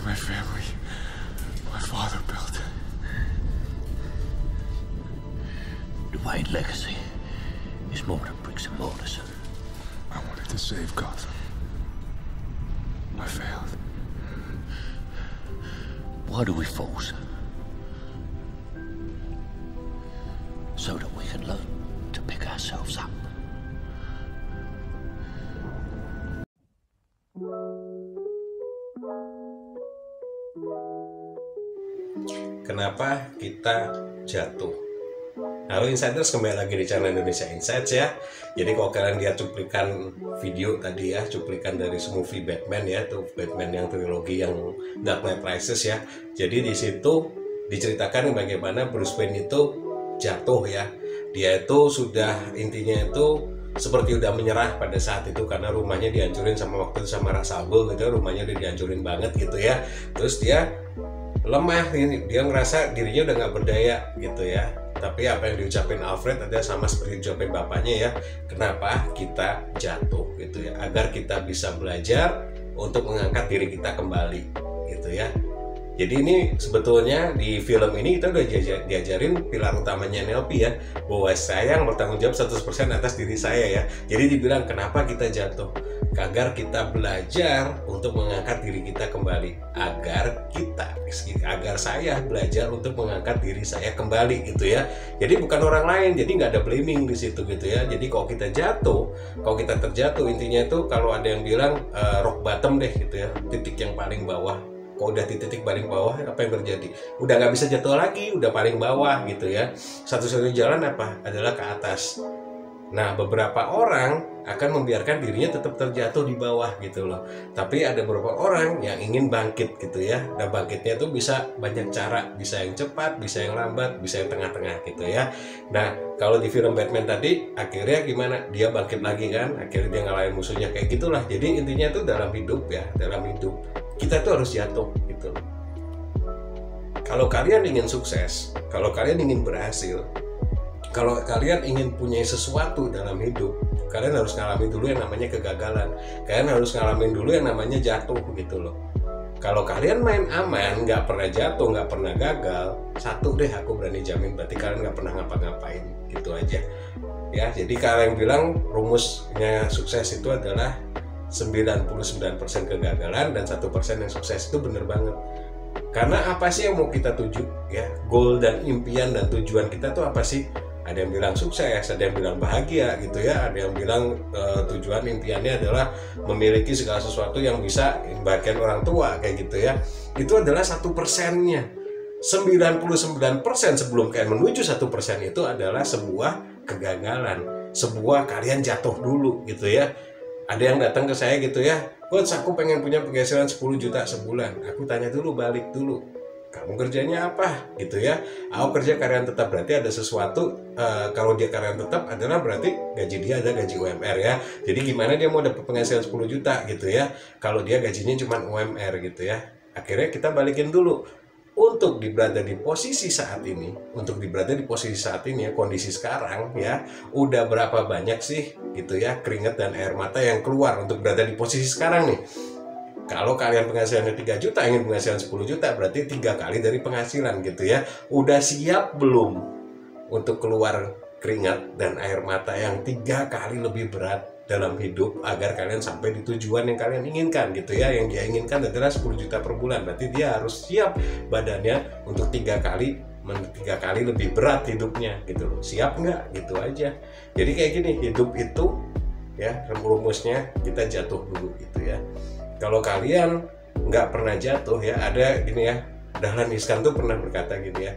my family, my father built. The Wayne legacy is more than bricks and mortar, son. I wanted to save Gotham. I failed. Why do we fall, son? So that we can learn to pick ourselves up. Kenapa kita jatuh? Halo Insiders, kembali lagi di channel Indonesia Insights ya. Jadi kalau kalian lihat cuplikan video tadi ya, cuplikan dari movie Batman ya, tuh Batman yang trilogi yang Dark Knight Rises ya. Jadi di situ diceritakan bagaimana Bruce Wayne itu jatuh ya. Dia itu sudah intinya itu seperti udah menyerah pada saat itu karena rumahnya dihancurin sama waktu itu sama Ra's al Ghul gitu, rumahnya udah dihancurin banget gitu ya. Terus dia lemah, dia ngerasa dirinya udah nggak berdaya gitu ya. Tapi apa yang diucapin Alfred ada sama seperti diucapin bapaknya ya. Kenapa kita jatuh gitu ya? Agar kita bisa belajar untuk mengangkat diri kita kembali gitu ya. Jadi ini sebetulnya di film ini kita udah diajarin pilar utamanya NLP ya, bahwa saya yang bertanggung jawab 100% atas diri saya ya. Jadi dibilang kenapa kita jatuh? Agar kita belajar untuk mengangkat diri kita kembali. Agar saya belajar untuk mengangkat diri saya kembali gitu ya. Jadi bukan orang lain, jadi nggak ada blaming di situ gitu ya. Jadi kalau kita jatuh, kalau kita terjatuh, intinya itu kalau ada yang bilang rock bottom deh gitu ya, titik yang paling bawah. Kalau udah di titik paling bawah, apa yang terjadi? Udah nggak bisa jatuh lagi, udah paling bawah gitu ya. Satu-satunya jalan apa? Adalah ke atas. Nah, beberapa orang akan membiarkan dirinya tetap terjatuh di bawah gitu loh. Tapi ada beberapa orang yang ingin bangkit gitu ya. Dan bangkitnya tuh bisa banyak cara. Bisa yang cepat, bisa yang lambat, bisa yang tengah-tengah gitu ya. Nah, kalau di film Batman tadi, akhirnya gimana? Dia bangkit lagi kan? Akhirnya dia ngalahin musuhnya kayak gitulah. Jadi intinya tuh dalam hidup ya, dalam hidup kita tuh harus jatuh gitu. Kalau kalian ingin sukses, kalau kalian ingin berhasil, kalau kalian ingin punya sesuatu dalam hidup, kalian harus ngalamin dulu yang namanya kegagalan. Kalian harus ngalamin dulu yang namanya jatuh gitu loh. Kalau kalian main aman, nggak pernah jatuh, nggak pernah gagal, satu deh aku berani jamin, berarti kalian nggak pernah ngapa-ngapain gitu aja. Ya, jadi kalian bilang rumusnya sukses itu adalah 99% kegagalan dan 1% yang sukses, itu bener banget. Karena apa sih yang mau kita tuju ya? Goal dan impian dan tujuan kita tuh apa sih? Ada yang bilang sukses, ada yang bilang bahagia gitu ya, ada yang bilang tujuan impiannya adalah memiliki segala sesuatu yang bisa membahagiakan orang tua kayak gitu ya. Itu adalah 1%-nya. 99% sebelum kalian menuju 1% itu adalah sebuah kegagalan, sebuah kalian jatuh dulu gitu ya. Ada yang datang ke saya gitu ya, Coach aku pengen punya penghasilan 10 juta sebulan. Aku tanya dulu, balik dulu, kamu kerjanya apa gitu ya. Aku kerja karyawan tetap, berarti ada sesuatu. Kalau dia karyawan tetap adalah berarti gaji dia ada gaji UMR ya. Jadi gimana dia mau dapat penghasilan 10 juta gitu ya, kalau dia gajinya cuma UMR gitu ya. Akhirnya kita balikin dulu. Untuk berada di posisi saat ini, ya, kondisi sekarang ya, udah berapa banyak sih gitu ya keringat dan air mata yang keluar untuk berada di posisi sekarang nih. Kalau kalian penghasilannya 3 juta, ingin penghasilan 10 juta, berarti 3 kali dari penghasilan gitu ya. Udah siap belum untuk keluar keringat dan air mata yang 3 kali lebih berat dalam hidup agar kalian sampai di tujuan yang kalian inginkan gitu ya. Yang dia inginkan adalah 10 juta per bulan, berarti dia harus siap badannya untuk 3 kali lebih berat hidupnya gitu loh. Siap nggak? Gitu aja. Jadi kayak gini, hidup itu ya rumusnya kita jatuh dulu gitu ya. Kalau kalian nggak pernah jatuh ya, ada gini ya, Dahlan Iskan tuh pernah berkata gini ya,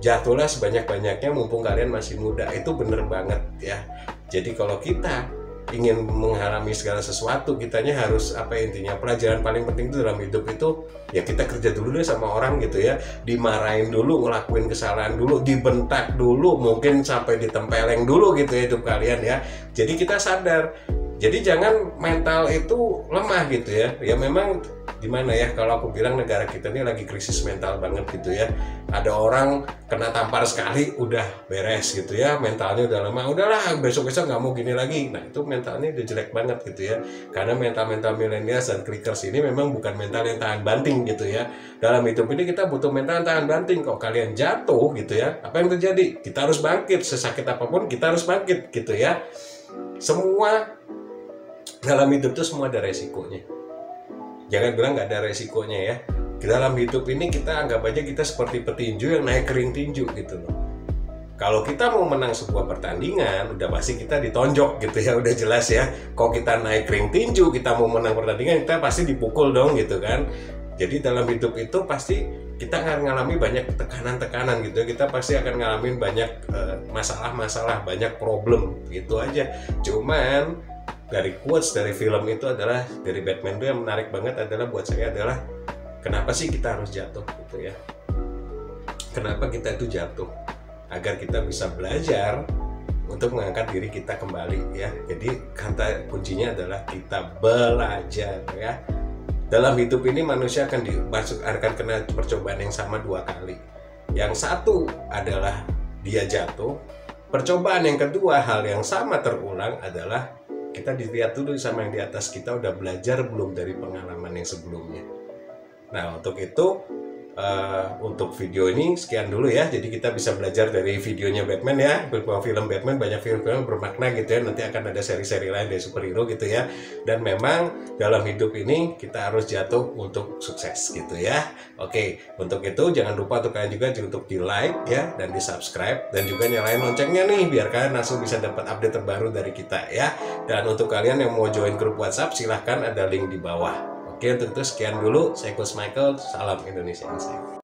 jatuhlah sebanyak-banyaknya mumpung kalian masih muda. Itu bener banget ya. Jadi kalau kita ingin mengalami segala sesuatu, kitanya harus apa, intinya pelajaran paling penting itu dalam hidup itu ya kita kerja dulu deh sama orang gitu ya, dimarahin dulu, ngelakuin kesalahan dulu, dibentak dulu, mungkin sampai ditempeleng dulu gitu ya hidup kalian ya. Jadi kita sadar Jadi jangan mental itu lemah gitu ya. Ya memang gimana ya, kalau aku bilang negara kita ini lagi krisis mental banget gitu ya. Ada orang kena tampar sekali udah beres gitu ya, mentalnya udah lemah, udahlah besok-besok nggak mau gini lagi. Nah itu mentalnya udah jelek banget gitu ya. Karena mental-mental milenial dan clickers ini memang bukan mental yang tahan banting gitu ya. Dalam hidup ini kita butuh mental yang tahan banting. Kalau kalian jatuh gitu ya, apa yang terjadi? Kita harus bangkit, sesakit apapun kita harus bangkit gitu ya. Semua dalam hidup itu semua ada resikonya. Jangan bilang nggak ada resikonya ya. Di dalam hidup ini kita anggap aja kita seperti petinju yang naik ring tinju gitu loh. Kalau kita mau menang sebuah pertandingan, udah pasti kita ditonjok gitu ya, udah jelas ya. Kalau kita naik ring tinju, kita mau menang pertandingan, kita pasti dipukul dong gitu kan. Jadi dalam hidup itu pasti kita akan ngalami banyak tekanan-tekanan gitu. Kita pasti akan ngalamin banyak masalah-masalah, banyak problem gitu aja. Cuman dari quotes dari film itu adalah dari Batman itu yang menarik banget adalah buat saya adalah kenapa sih kita harus jatuh gitu ya. Kenapa kita itu jatuh? Agar kita bisa belajar untuk mengangkat diri kita kembali ya. Jadi kata kuncinya adalah kita belajar ya. Dalam hidup ini manusia akan kena percobaan yang sama 2 kali. Yang satu adalah dia jatuh. Percobaan yang kedua hal yang sama terulang adalah kita dilihat dulu sama yang di atas kita udah belajar belum dari pengalaman yang sebelumnya. Nah untuk itu untuk video ini sekian dulu ya. Jadi kita bisa belajar dari videonya Batman ya. Film Batman banyak film-film bermakna gitu ya. Nanti akan ada seri-seri lain dari superhero gitu ya. Dan memang dalam hidup ini kita harus jatuh untuk sukses gitu ya. Oke, untuk itu jangan lupa untuk kalian juga untuk di like ya dan di subscribe dan juga nyalain loncengnya nih biar kalian langsung bisa dapat update terbaru dari kita ya. Dan untuk kalian yang mau join grup WhatsApp silahkan ada link di bawah. Oke, untuk itu sekian dulu. Saya Coach Michael. Salam Indonesia Insight.